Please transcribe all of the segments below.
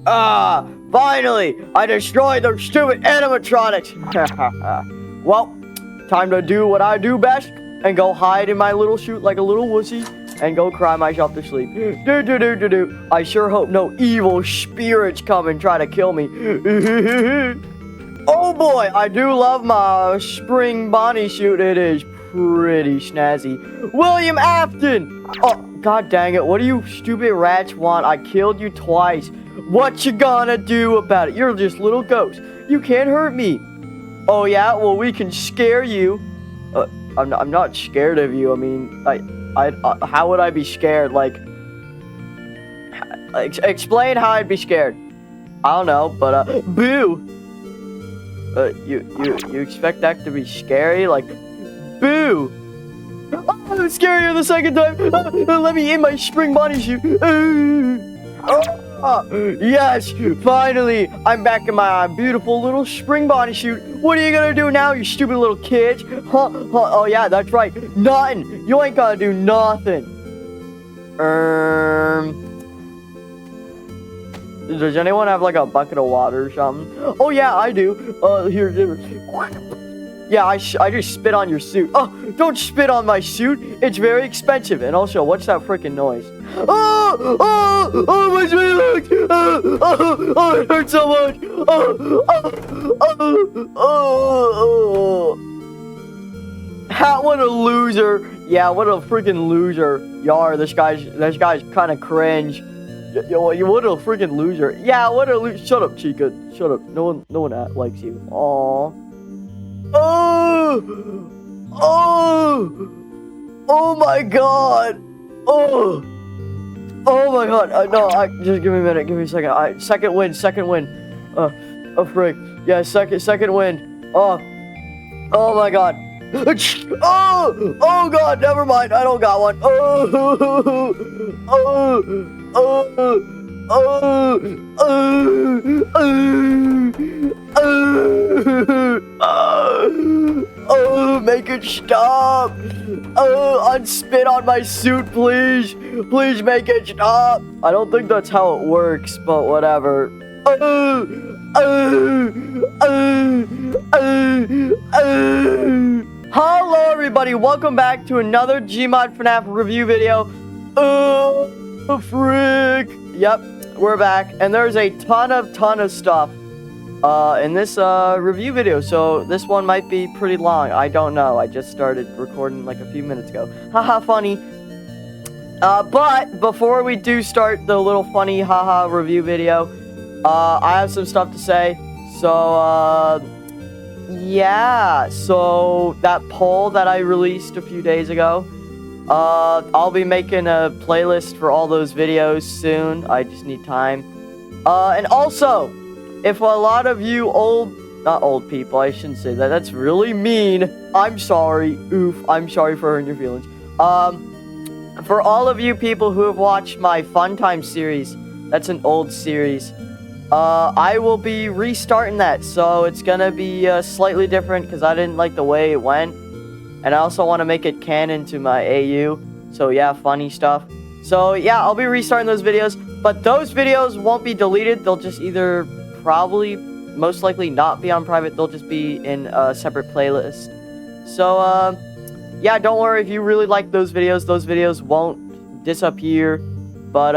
Finally! I destroyed those stupid animatronics! Well, time to do what I do best and go hide in my little chute like a little wussy and go cry myself to sleep. I sure hope no evil spirits come and try to kill me. Oh boy, I do love my spring bonnie chute. It is pretty snazzy. William Afton! Oh, god dang it. What do you stupid rats want? I killed you twice. What you gonna do about it? You're just little ghosts. You can't hurt me. Oh yeah? Well, we can scare you. I'm not scared of you. I mean, how would I be scared? Like, explain how I'd be scared. I don't know, but boo. You expect that to be scary? Like, boo. Oh, it's scarier the second time. Let me in my spring bonnie chute. Yes, finally, I'm back in my beautiful little spring bonnie chute. What are you gonna do now, you stupid little kids? Oh yeah, that's right, nothing. You ain't gonna do nothing. Does anyone have like a bucket of water or something? Oh yeah, I do. Here. Yeah, I just spit on your suit. Oh, don't spit on my suit. It's very expensive. And also, what's that freaking noise? Oh, my feelings. Oh, it hurts so much. What a loser. Yeah, what a freaking loser. Yar, this guy's kind of cringe. Yo, what a freaking loser. Yeah, what a loser. Shut up, Chica. Shut up. No one likes you. Aww. Oh my god. Oh my god. No, just give me a minute. Give me a second. Second wind. Oh, frick. Yeah, second wind. Oh my god. Oh god, never mind. I don't got one. Make it stop. Unspit on my suit, please. Please make it stop. I don't think that's how it works, but whatever. Hello everybody, welcome back to another Gmod FNaF review video. Frick. Yep, we're back, and there's a ton of stuff in this review video, so this one might be pretty long. I don't know. I just started recording like a few minutes ago. Haha, funny. But before we do start the little funny haha review video, I have some stuff to say. So yeah, so that poll that I released a few days ago, I'll be making a playlist for all those videos soon. I just need time. And also, if a lot of you not old people, I shouldn't say that. That's really mean. I'm sorry. Oof. I'm sorry for hurting your feelings. For all of you people who have watched my Fun Time series, that's an old series. I will be restarting that, so it's gonna be slightly different because I didn't like the way it went. And I also want to make it canon to my AU. So yeah, funny stuff. So yeah, I'll be restarting those videos. But those videos won't be deleted. They'll just either most likely not be on private. They'll just be in a separate playlist. So yeah, don't worry if you really like those videos. Those videos won't disappear. But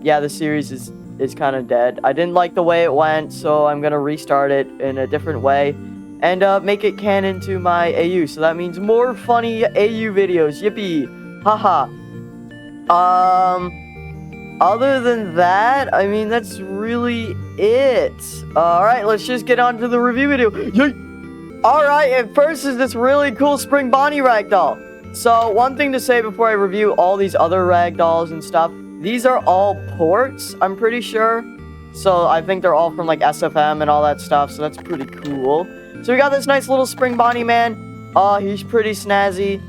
yeah, the series is kind of dead. I didn't like the way it went, so I'm going to restart it in a different way. And make it canon to my AU. So that means more funny AU videos. Yippee. Haha. Other than that, I mean, that's really it. Alright, let's just get on to the review video. Alright, and first is this really cool Spring Bonnie Ragdoll. So, one thing to say before I review all these other Ragdolls and stuff. These are all ports, I'm pretty sure. So, I think they're all from, like, SFM and all that stuff. So, that's pretty cool. So we got this nice little Spring Bonnie man. He's pretty snazzy.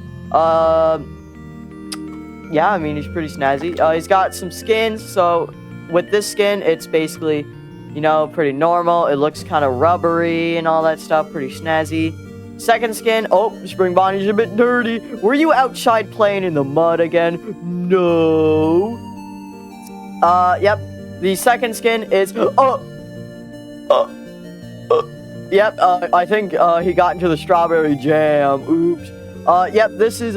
Yeah, I mean, he's pretty snazzy. He's got some skins. So with this skin, it's basically, you know, pretty normal. It looks kind of rubbery and all that stuff. Pretty snazzy. Second skin. Oh, Spring Bonnie's a bit dirty. Were you outside playing in the mud again? No. Yep. The second skin is yep, I think he got into the strawberry jam. Oops. Yep, this is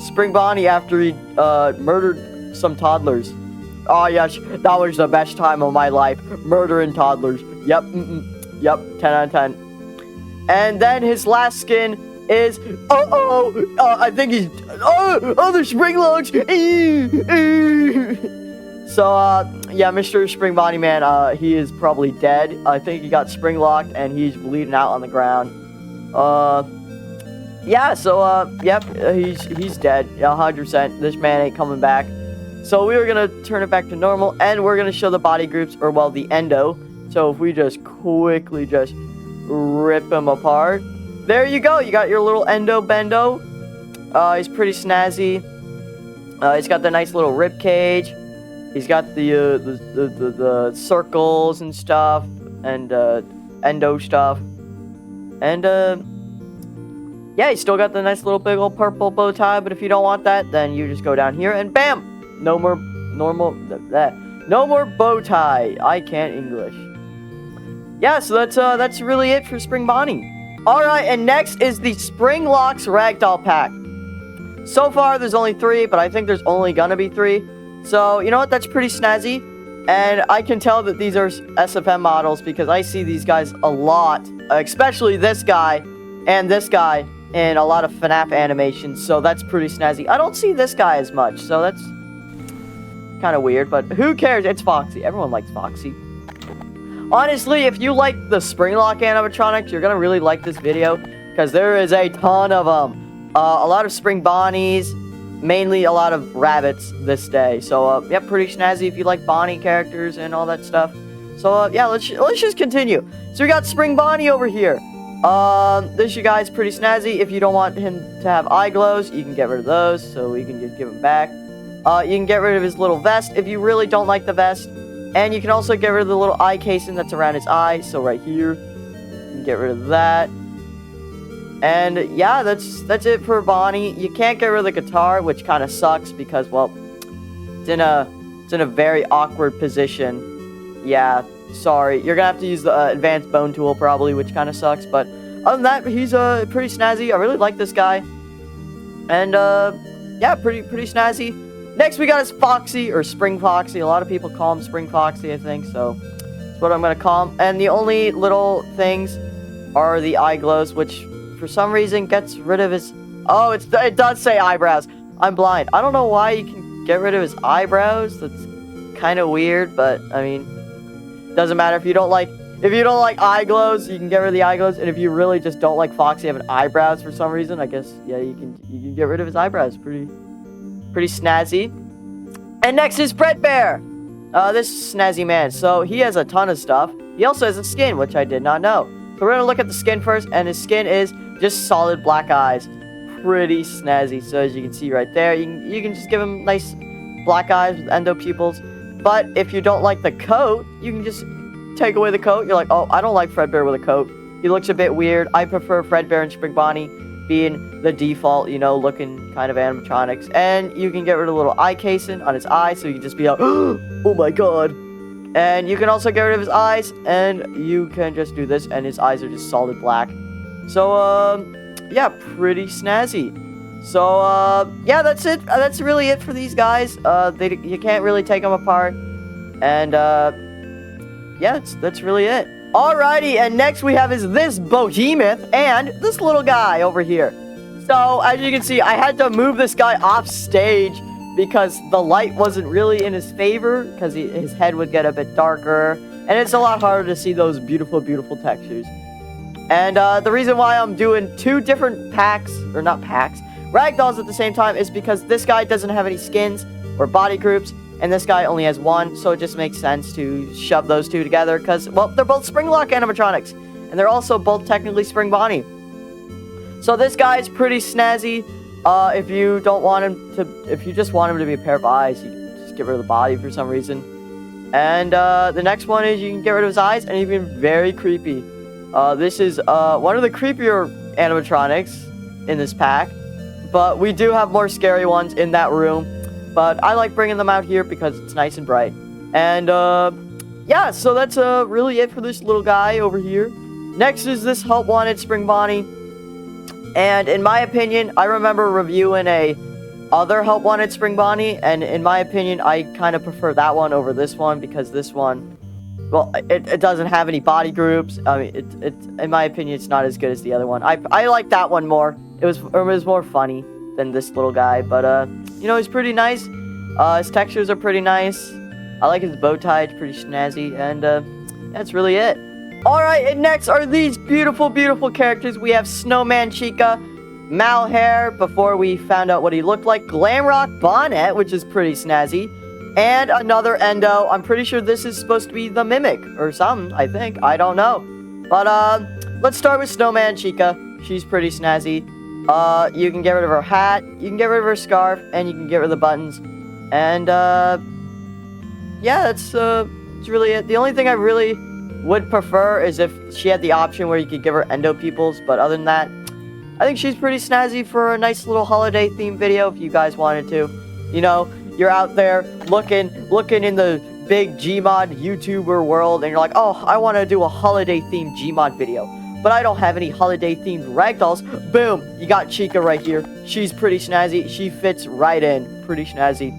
Spring Bonnie after he murdered some toddlers. Oh yes, that was the best time of my life, murdering toddlers. Yep, yep, 10 out of 10. And then his last skin is I think he's the spring locks. So yeah, Mr. Spring Bonnie Man, he is probably dead. I think he got spring locked and he's bleeding out on the ground. Yeah, so yep, he's dead. 100%. This man ain't coming back. So we are gonna turn it back to normal, and we're gonna show the body groups, or well, the endo. So if we just quickly just rip him apart, there you go. You got your little endo bendo. He's pretty snazzy. He's got the nice little rib cage. He's got the circles and stuff, and endo stuff, and yeah, he's still got the nice little big old purple bow tie. But if you don't want that, then you just go down here and bam. No more bow tie. I can't English. Yeah, so that's really it for Spring Bonnie. Alright, and next is the Spring Locks Ragdoll Pack. So far, there's only 3, but I think there's only gonna be 3. So, you know what? That's pretty snazzy. And I can tell that these are SFM models because I see these guys a lot. Especially this guy and this guy in a lot of FNaF animations. So that's pretty snazzy. I don't see this guy as much, so that's kind of weird, but who cares? It's Foxy. Everyone likes Foxy. Honestly, if you like the Springlock animatronics, you're gonna really like this video because there is a ton of them. A lot of Spring Bonnies, mainly a lot of rabbits this day. So yeah, pretty snazzy if you like Bonnie characters and all that stuff. So yeah, let's just continue. So we got Spring Bonnie over here. This you guys pretty snazzy. If you don't want him to have eye glows, you can get rid of those. So we can just give him back. You can get rid of his little vest if you really don't like the vest. And you can also get rid of the little eye casing that's around his eye. So right here, you can get rid of that. And yeah, that's it for Bonnie. You can't get rid of the guitar, which kind of sucks because, well, it's in a very awkward position. Yeah, sorry. You're gonna have to use the advanced bone tool probably, which kind of sucks. But other than that, he's pretty snazzy. I really like this guy. And yeah, pretty snazzy. Next, we got his Foxy, or Spring Foxy. A lot of people call him Spring Foxy, I think, so that's what I'm going to call him. And the only little things are the eye glows, which, for some reason, gets rid of his... Oh, it does say eyebrows. I'm blind. I don't know why you can get rid of his eyebrows. That's kind of weird, but, I mean, doesn't matter. If you don't like eye glows, you can get rid of the eye glows. And if you really just don't like Foxy having eyebrows for some reason, I guess, yeah, you can get rid of his eyebrows. Pretty snazzy. And next is Fredbear. This snazzy man. So he has a ton of stuff. He also has a skin, which I did not know. So we're gonna look at the skin first, and his skin is just solid black eyes. Pretty snazzy. So as you can see right there, you can just give him nice black eyes with endo pupils. But if you don't like the coat, you can just take away the coat. You're like, oh, I don't like Fredbear with a coat. He looks a bit weird. I prefer Fredbear and Spring Bonnie being the default, you know, looking kind of animatronics. And you can get rid of the little eye casing on his eye, so you can just be like, oh my god. And you can also get rid of his eyes, and you can just do this, and his eyes are just solid black. So, yeah, pretty snazzy. So, yeah, that's it. That's really it for these guys. You can't really take them apart. And, yeah, that's really it. Alrighty, and next we have is this Boohemoth and this little guy over here. So, as you can see, I had to move this guy off stage because the light wasn't really in his favor, because his head would get a bit darker, and it's a lot harder to see those beautiful, beautiful textures. And the reason why I'm doing 2 different packs, or not packs, Ragdolls at the same time is because this guy doesn't have any skins or body groups, and this guy only has 1, so it just makes sense to shove those 2 together, because, well, they're both Springlock animatronics, and they're also both technically Spring Bonnie. So this guy is pretty snazzy. If you don't want him to, if you just want him to be a pair of eyes, you can just get rid of the body for some reason. And the next one is you can get rid of his eyes, and he's been very creepy. This is one of the creepier animatronics in this pack, but we do have more scary ones in that room. But I like bringing them out here because it's nice and bright. And, yeah, so that's, really it for this little guy over here. Next is this Help Wanted Spring Bonnie. And in my opinion, I remember reviewing a other Help Wanted Spring Bonnie, and in my opinion, I kind of prefer that one over this one, because this one, well, it doesn't have any body groups. I mean, in my opinion, it's not as good as the other one. I like that one more. It was more funny than this little guy, but, you know, he's pretty nice. His textures are pretty nice. I like his bow tie, it's pretty snazzy, and, that's really it. Alright, and next are these beautiful, beautiful characters. We have Snowman Chica, Malir, before we found out what he looked like, Glamrock Bonnet, which is pretty snazzy, and another Endo. I'm pretty sure this is supposed to be the Mimic, or something, I think. I don't know. But, let's start with Snowman Chica. She's pretty snazzy. You can get rid of her hat, you can get rid of her scarf, and you can get rid of the buttons. And, yeah, that's really it. The only thing I really would prefer is if she had the option where you could give her endo pupils, but other than that, I think she's pretty snazzy for a nice little holiday themed video if you guys wanted to. You know, you're out there looking in the big Gmod YouTuber world, and you're like, oh, I want to do a holiday themed Gmod video, but I don't have any holiday themed ragdolls. Boom, you got Chica right here. She's pretty snazzy. She fits right in. Pretty snazzy.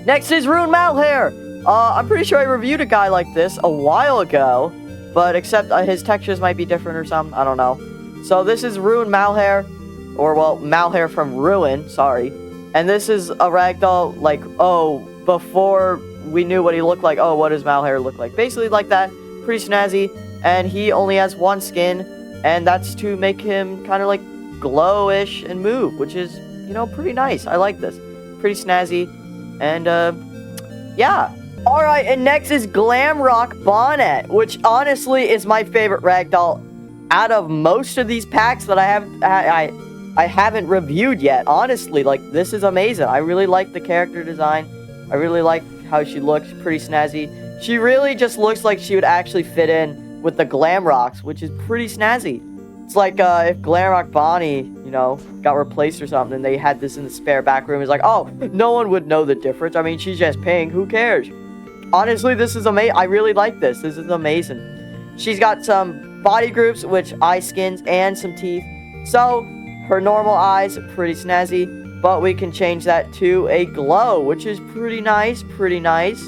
Next is Rune Malir. I'm pretty sure I reviewed a guy like this a while ago, but except his textures might be different or something. I don't know. So this is Rune Malir, or well, Malir from Ruin, sorry. And this is a ragdoll, like, oh, before we knew what he looked like, oh, what does Malir look like? Basically like that, pretty snazzy, and he only has one skin, and that's to make him kind of like glowish and move, which is, you know, pretty nice. I like this. Pretty snazzy, and, yeah. Alright, and next is Glamrock Bonnet, which honestly is my favorite ragdoll out of most of these packs that I haven't reviewed yet. Honestly, like, this is amazing. I really like the character design. I really like how she looks, pretty snazzy. She really just looks like she would actually fit in with the Glamrocks, which is pretty snazzy. It's like, if Glamrock Bonnie, you know, got replaced or something, and they had this in the spare back room, it's like, oh, no one would know the difference. I mean, she's just pink, who cares? Honestly, this is amazing. I really like this. This is amazing. She's got some body groups, which eye skins, and some teeth. So, her normal eyes, pretty snazzy, but we can change that to a glow, which is pretty nice, pretty nice.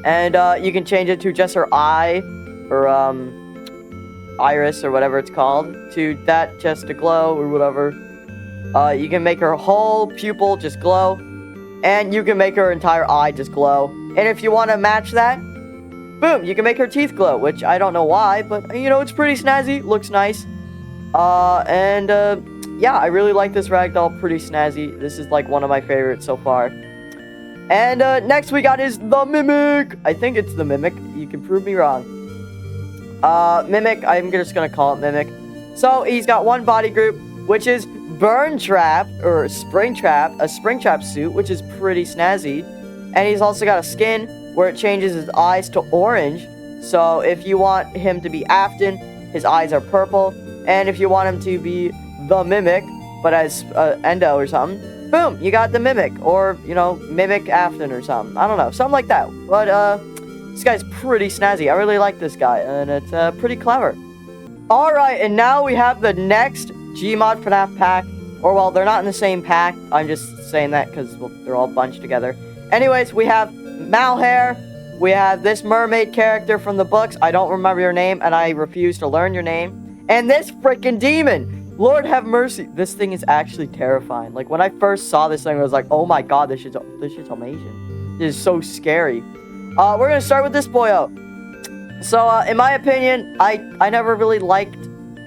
And, you can change it to just her eye, or, iris, or whatever it's called, to that just to glow, or whatever. You can make her whole pupil just glow, and you can make her entire eye just glow. And if you want to match that, boom, you can make her teeth glow, which I don't know why, but, you know, it's pretty snazzy, looks nice. Yeah, I really like this ragdoll, pretty snazzy. This is, like, one of my favorites so far. And, next we got is the Mimic. I think it's the Mimic. You can prove me wrong. Mimic, I'm just gonna call it Mimic. So, he's got one body group, which is Burn Trap, or Spring Trap, a Spring Trap suit, which is pretty snazzy. And he's also got a skin where it changes his eyes to orange. So if you want him to be Afton, his eyes are purple. And if you want him to be the Mimic, but as Endo or something, boom, you got the Mimic. Or, you know, Mimic Afton or something. I don't know, something like that. But, this guy's pretty snazzy. I really like this guy, and it's, pretty clever. Alright, and now we have the next Gmod FNaF pack. Or, well, they're not in the same pack. I'm just saying that because, well, they're all bunched together. Anyways, we have Malir, we have this mermaid character from the books, I don't remember your name, and I refuse to learn your name, and this freaking demon, Lord have mercy, this thing is actually terrifying. Like, when I first saw this thing, I was like, oh my god, this shit's amazing, this is so scary. We're gonna start with this boyo. So, in my opinion, I never really liked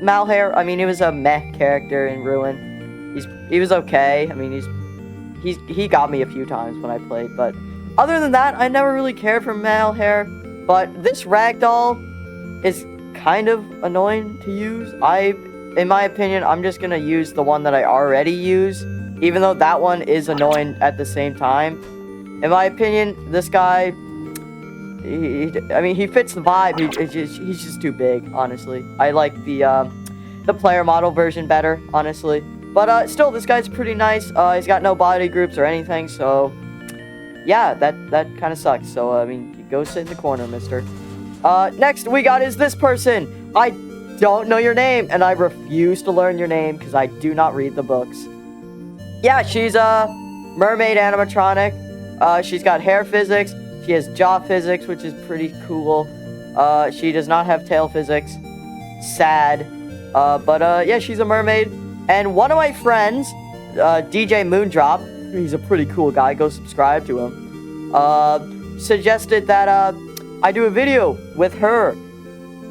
Malir. I mean, he was a meh character in Ruin, he was okay, I mean, he got me a few times when I played, but other than that, I never really cared for Malir. But this ragdoll is kind of annoying to use. In my opinion, I'm just gonna use the one that I already use, even though that one is annoying at the same time. In my opinion, this guy, I mean, he fits the vibe. He's just too big, honestly. I like the player model version better, honestly. But still, this guy's pretty nice. He's got no body groups or anything, so yeah, that kind of sucks. So, I mean, you go sit in the corner, mister. Next we got is this person. I don't know your name, and I refuse to learn your name because I do not read the books. Yeah, she's a mermaid animatronic. She's got hair physics. She has jaw physics, which is pretty cool. She does not have tail physics. Sad. But yeah, she's a mermaid. And one of my friends, DJ Moondrop, he's a pretty cool guy. Go subscribe to him. Suggested that I do a video with her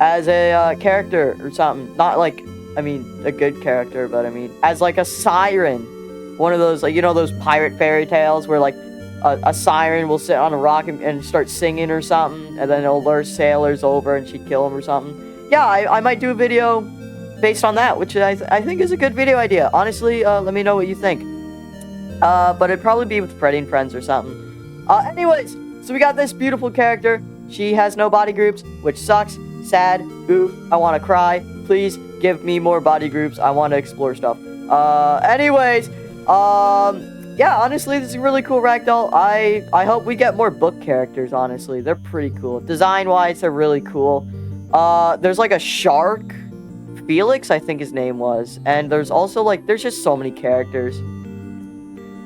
as a character or something. Not like, I mean, a good character, but I mean, as like a siren. One of those, like, you know, those pirate fairy tales where like a siren will sit on a rock and start singing or something, and then it'll lure sailors over and she'd kill them or something. Yeah, I might do a video based on that, which I think is a good video idea. Honestly, let me know what you think. But it'd probably be with Freddy and Friends or something. Anyways, so we got this beautiful character. She has no body groups, which sucks. Sad. Oof. I want to cry. Please give me more body groups. I want to explore stuff. Anyways, yeah, honestly, this is a really cool ragdoll. I hope we get more book characters, honestly. They're pretty cool. Design-wise, they're really cool. There's like a shark. Felix, I think his name was. And there's also, like, there's just so many characters.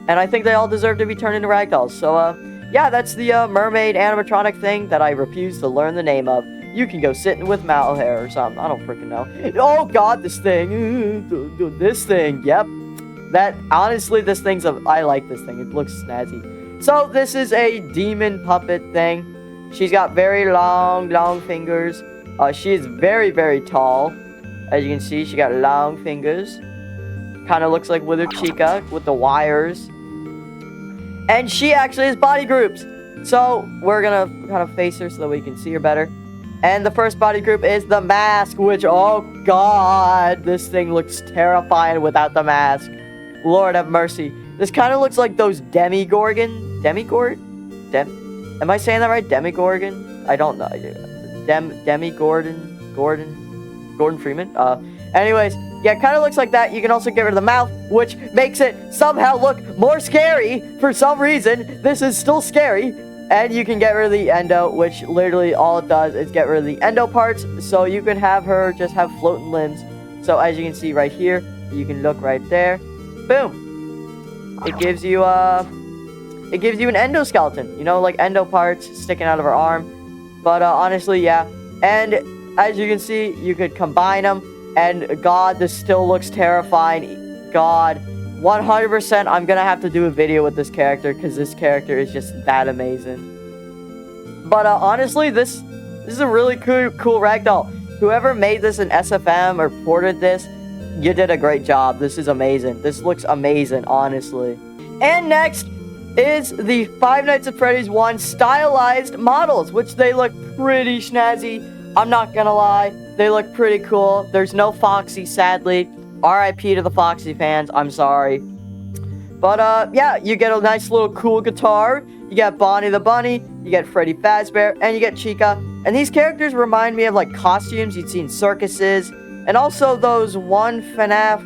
And I think they all deserve to be turned into ragdolls. So, yeah, that's the mermaid animatronic thing that I refuse to learn the name of. You can go sit with Malir or something. I don't freaking know. Oh, God, this thing. This thing, yep. That, honestly, this thing's I like this thing. It looks snazzy. So, this is a demon puppet thing. She's got very long fingers. She is very, very tall. As you can see, she got long fingers. Kind of looks like Withered Chica with the wires. And she actually has body groups. So, we're gonna kind of face her so that we can see her better. And the first body group is the mask, which, oh God, this thing looks terrifying without the mask. Lord have mercy. This kind of looks like those Demigorgon? Am I saying that right? Demigorgon? I don't know. Gordon Freeman? Anyways, yeah, it kind of looks like that. You can also get rid of the mouth, which makes it somehow look more scary for some reason. This is still scary. And you can get rid of the endo, which literally all it does is get rid of the endo parts. So you can have her just have floating limbs. So as you can see right here, you can look right there. Boom. It gives you an endoskeleton. You know, like endo parts sticking out of her arm. But honestly, yeah. And as you can see, you could combine them. And God, this still looks terrifying. God, 100% I'm gonna have to do a video with this character because this character is just that amazing. But honestly, this is a really cool ragdoll. Whoever made this in SFM or ported this, you did a great job. This is amazing. This looks amazing, honestly. And next is the Five Nights at Freddy's 1 stylized models, which they look pretty snazzy. I'm not gonna lie, they look pretty cool. There's no Foxy, sadly. R.I.P. to the Foxy fans, I'm sorry. But, yeah, you get a nice little cool guitar. You get Bonnie the Bunny, you get Freddy Fazbear, and you get Chica. And these characters remind me of, like, costumes you'd see in circuses. And also those one FNaF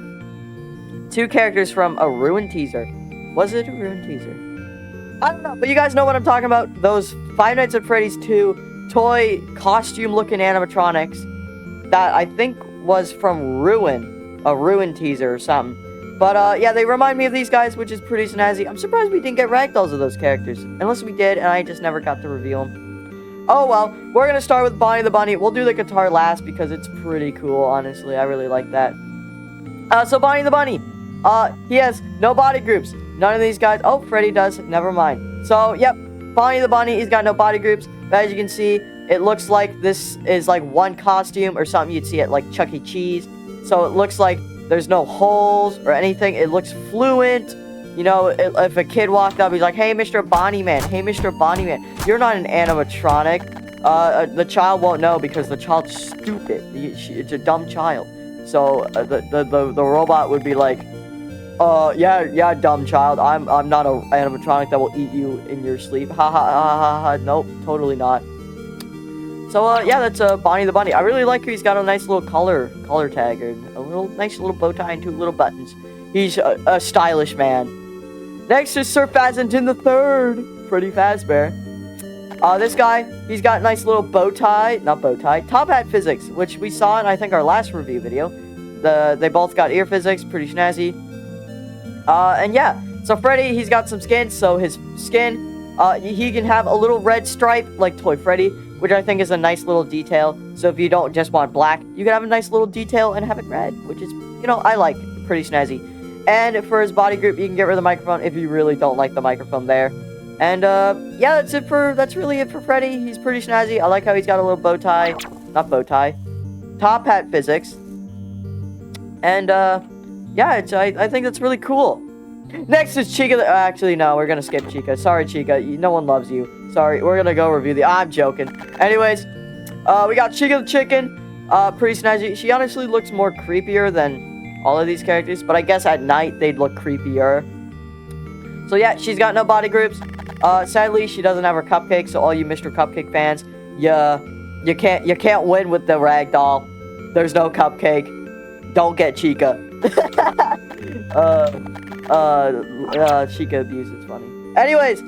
2 characters from a Ruin teaser. Was it a Ruin teaser? I don't know, but you guys know what I'm talking about. Those Five Nights at Freddy's 2 toy costume-looking animatronics that I think was from Ruin. A Ruin teaser or something. But, yeah, they remind me of these guys, which is pretty snazzy. I'm surprised we didn't get ragdolls of those characters. Unless we did, and I just never got to reveal them. Oh, well. We're gonna start with Bonnie the Bunny. We'll do the guitar last because it's pretty cool, honestly. I really like that. So Bonnie the Bunny. He has no body groups. None of these guys... Oh, Freddy does. Never mind. So, yep. Bonnie the Bunny, he's got no body groups. But as you can see, it looks like this is, like, one costume or something you'd see at, like, Chuck E. Cheese. So it looks like there's no holes or anything. It looks fluent. You know, if a kid walked up, he's like, hey, Mr. Bonnie Man. Hey, Mr. Bonnie Man. You're not an animatronic. The child won't know because the child's stupid. It's a dumb child. So the robot would be like, yeah, dumb child. I'm not an animatronic that will eat you in your sleep. Ha ha ha ha ha. Nope, totally not. So, yeah, that's Bonnie the Bunny. I really like her. He's got a nice little color tag and a nice little bow tie and 2 little buttons. He's a stylish man. Next is Sir Fazington the Third. pretty fast, bear. This guy, he's got a nice little bow tie, not bow tie, top hat physics, which we saw in, I think, our last review video. They both got ear physics, pretty snazzy. And yeah, so Freddy, he's got some skin, so his skin, he can have a little red stripe, like Toy Freddy, which I think is a nice little detail. So if you don't just want black, you can have a nice little detail and have it red, which is, you know, I like, pretty snazzy. And for his body group, you can get rid of the microphone if you really don't like the microphone there. And, yeah, that's really it for Freddy. He's pretty snazzy. I like how he's got a little bow tie. Not bow tie. Top hat physics. And, yeah, I think that's really cool. Next is Chica. Actually, no, we're gonna skip Chica. Sorry, Chica. No one loves you. Sorry, we're gonna go review the... I'm joking. Anyways, we got Chica the Chicken. Pretty snazzy. She honestly looks more creepier than all of these characters, but I guess at night they'd look creepier. So yeah, she's got no body groups. Sadly, she doesn't have her cupcake, so all you Mr. Cupcake fans, you can't win with the Ragdoll. There's no cupcake. Don't get Chica. Chica abuse, it's funny. Anyways,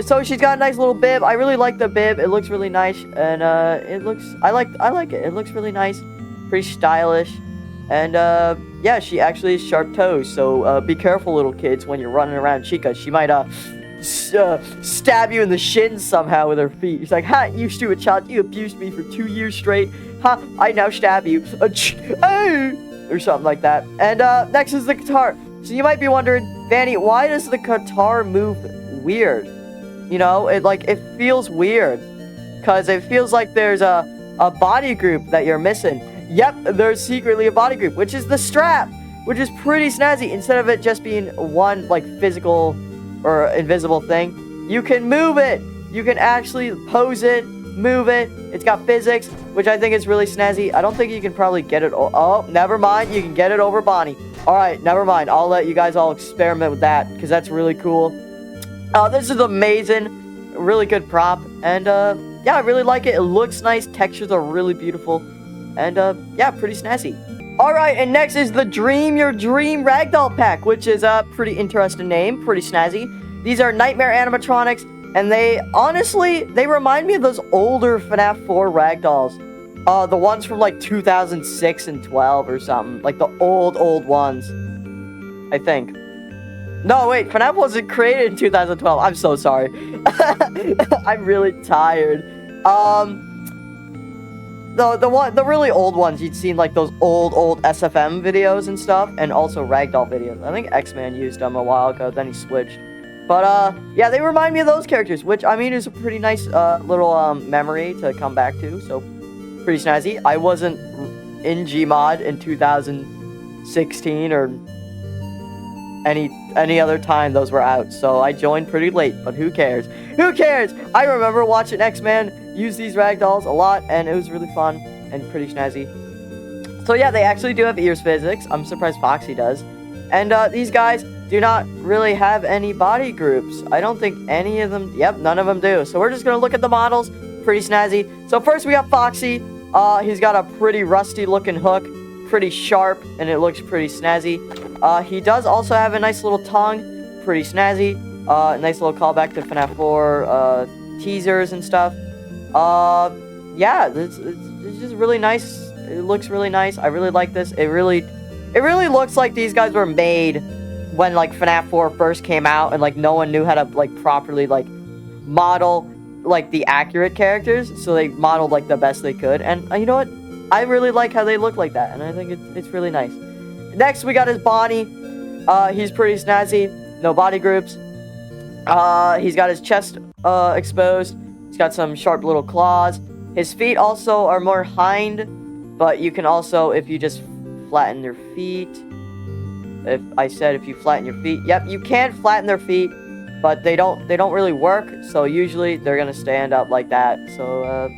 so she's got a nice little bib. I really like the bib. It looks really nice, and I like it. It looks really nice, pretty stylish, and yeah, she actually has sharp toes. So be careful, little kids, when you're running around Chica. She might stab you in the shins somehow with her feet. She's like, "Ha! You stupid child! You abused me for 2 years straight. Ha! I now stab you." Or something like that. And next is the guitar. So you might be wondering, Vanny, why does the guitar move weird? You know, it feels weird. Because it feels like there's a body group that you're missing. Yep, there's secretly a body group, which is the strap, which is pretty snazzy. Instead of it just being one, like, physical or invisible thing, you can move it. You can actually pose it, move it. It's got physics, which I think is really snazzy. I don't think you can probably get it. Oh, never mind. You can get it over Bonnie. All right, never mind. I'll let you guys all experiment with that because that's really cool. This is amazing. Really good prop. And, yeah, I really like it. It looks nice. Textures are really beautiful. And, yeah, pretty snazzy. All right, and next is the Dream Your Dream Ragdoll Pack, which is a pretty interesting name. Pretty snazzy. These are nightmare animatronics. And they, honestly, they remind me of those older FNaF 4 Ragdolls. The ones from, like, 2006 and 12 or something. Like, the old ones. I think. No, wait, FNaF wasn't created in 2012. I'm so sorry. I'm really tired. The really old ones, you'd seen, like, those old SFM videos and stuff. And also Ragdoll videos. I think X-Man used them a while ago, then he switched. But, yeah, they remind me of those characters, which, I mean, is a pretty nice, little, memory to come back to, so, pretty snazzy. I wasn't in Gmod in 2016, or any other time those were out, so I joined pretty late, but who cares? Who cares? I remember watching X-Man use these Ragdolls a lot, and it was really fun, and pretty snazzy. So, yeah, they actually do have ears physics. I'm surprised Foxy does. And, these guys do not really have any body groups. I don't think any of them... Yep, none of them do. So we're just going to look at the models. Pretty snazzy. So first we got Foxy. He's got a pretty rusty looking hook. Pretty sharp. And it looks pretty snazzy. He does also have a nice little tongue. Pretty snazzy. Nice little callback to FNaF 4 teasers and stuff. Yeah, it's just really nice. It looks really nice. I really like this. It really looks like these guys were made when, like, FNaF 4 first came out and, like, no one knew how to, like, properly, like, model, like, the accurate characters. So they modeled, like, the best they could. And, you know what? I really like how they look like that. And I think it's really nice. Next, we got his Bonnie. He's pretty snazzy. No body groups. He's got his chest, exposed. He's got some sharp little claws. His feet also are more hind. But you can also, if you just flatten your feet... If you flatten your feet, yep, you can flatten their feet, but they don't really work. So usually they're gonna stand up like that. So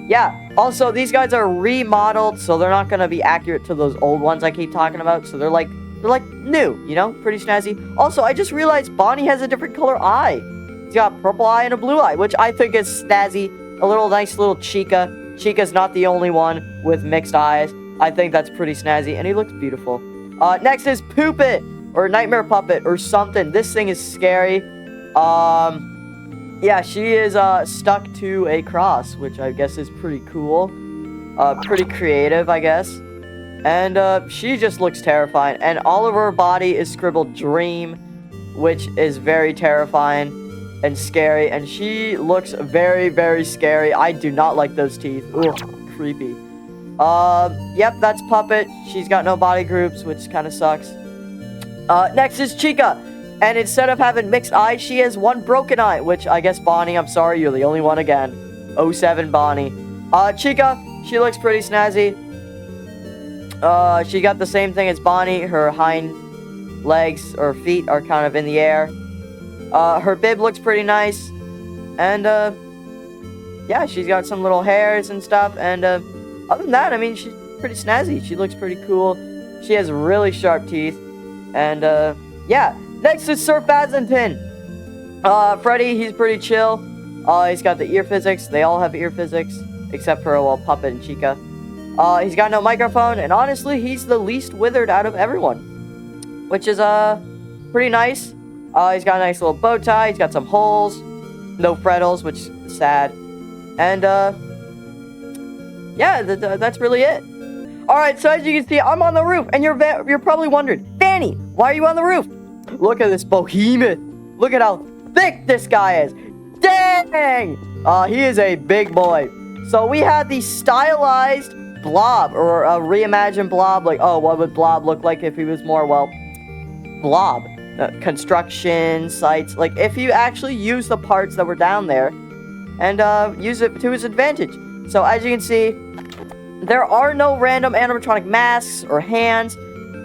yeah. Also, these guys are remodeled, so they're not gonna be accurate to those old ones I keep talking about. So they're like new, you know, pretty snazzy. Also, I just realized Bonnie has a different color eye. He's got a purple eye and a blue eye, which I think is snazzy. A nice little Chica. Chica's not the only one with mixed eyes. I think that's pretty snazzy, and he looks beautiful. Next is Poopit, or Nightmare Puppet, or something. This thing is scary. yeah, she is stuck to a cross, which I guess is pretty cool. Pretty creative, I guess. And she just looks terrifying. And all over her body is scribbled dream, which is very terrifying and scary. And she looks very, very scary. I do not like those teeth. Ugh, creepy. Yep, that's Puppet. She's got no body groups, which kind of sucks. Next is Chica. And instead of having mixed eyes, she has one broken eye, which I guess Bonnie, I'm sorry, you're the only one again. 07 Bonnie. Chica, she looks pretty snazzy. She got the same thing as Bonnie. Her hind legs or feet are kind of in the air. Her bib looks pretty nice. And, yeah, she's got some little hairs and stuff. And, other than that, I mean, she's pretty snazzy. She looks pretty cool. She has really sharp teeth. And, yeah. Next is Sir Fazantin. Freddy, he's pretty chill. He's got the ear physics. They all have ear physics. Except for, well, Puppet and Chica. He's got no microphone. And honestly, he's the least withered out of everyone. Which is, pretty nice. He's got a nice little bow tie. He's got some holes. No freckles, which is sad. And, yeah, that's really it. Alright, so as you can see, I'm on the roof. And you're probably wondering, Fanny, why are you on the roof? Look at this Boohemoth. Look at how thick this guy is. Dang! He is a big boy. So we have the stylized Blob, or a reimagined Blob. Like, oh, what would Blob look like if he was more, well, Blob. Construction sites. Like, if you actually use the parts that were down there and use it to his advantage. So as you can see, there are no random animatronic masks or hands.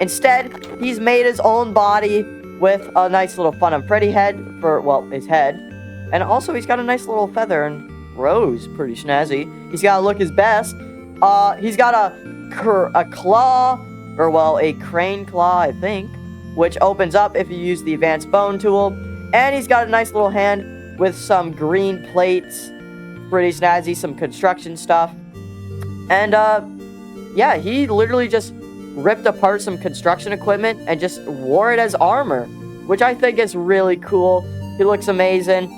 Instead, he's made his own body with a nice little Fun and Freddy head for, well, his head. And also, he's got a nice little feather and rose. Pretty snazzy. He's got to look his best. He's got a claw, or, well, a crane claw, I think, which opens up if you use the advanced bone tool. And he's got a nice little hand with some green plates. Pretty snazzy. Some construction stuff. And, yeah, he literally just ripped apart some construction equipment and just wore it as armor, which I think is really cool. He looks amazing.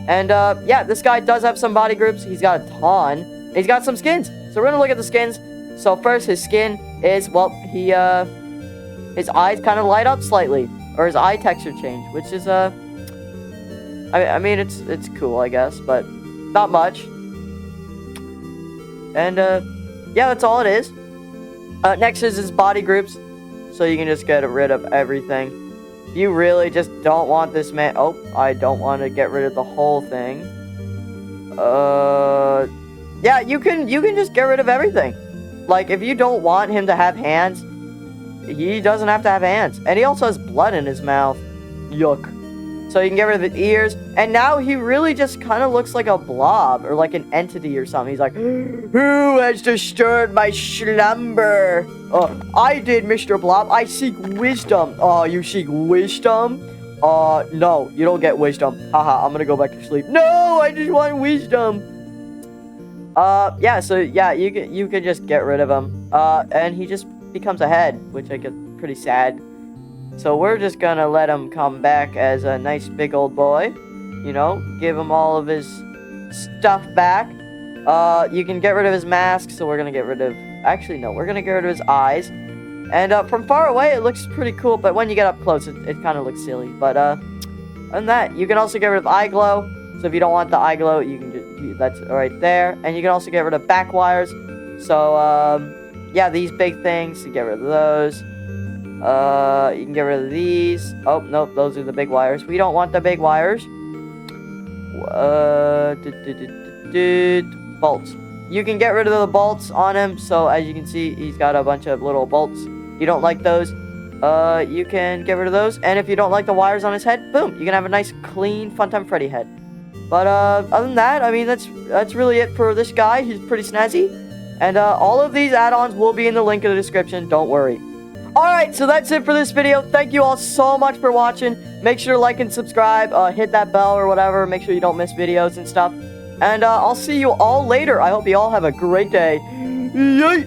And, yeah, this guy does have some body groups. He's got a ton. He's got some skins. So we're gonna look at the skins. So first, his skin is, well, his eyes kind of light up slightly, or his eye texture change, which is, I mean, it's cool, I guess, but not much. And, yeah, that's all it is. Next is his body groups, so you can just get rid of everything. If you really just don't want this man... Oh, I don't want to get rid of the whole thing. Yeah, you can just get rid of everything. Like, if you don't want him to have hands, he doesn't have to have hands. And he also has blood in his mouth. Yuck. So you can get rid of the ears. And now he really just kind of looks like a blob or like an entity or something. He's like, who has disturbed my slumber? Oh, I did, Mr. Blob. I seek wisdom. Oh, you seek wisdom? No, you don't get wisdom. Haha, I'm gonna go back to sleep. No, I just want wisdom. Yeah, so yeah, you can just get rid of him. And he just becomes a head, which I get pretty sad. So we're just gonna let him come back as a nice big old boy. You know, give him all of his stuff back. You can get rid of his mask, so we're gonna get rid of... Actually, no, we're gonna get rid of his eyes. And from far away, it looks pretty cool, but when you get up close, it kind of looks silly. But other than that, you can also get rid of eye glow. So if you don't want the eye glow, you can just... That's right there. And you can also get rid of back wires. So, yeah, these big things, you get rid of those. You can get rid of these. Oh, nope, those are the big wires. We don't want the big wires. Bolts. You can get rid of the bolts on him. So, as you can see, he's got a bunch of little bolts. You don't like those. You can get rid of those. And if you don't like the wires on his head, boom, you can have a nice, clean Funtime Freddy head. But, other than that, I mean, that's really it for this guy. He's pretty snazzy. And, all of these add-ons will be in the link in the description. Don't worry. Alright, so that's it for this video. Thank you all so much for watching. Make sure to like and subscribe. Hit that bell or whatever. Make sure you don't miss videos and stuff. And I'll see you all later. I hope you all have a great day. Yay!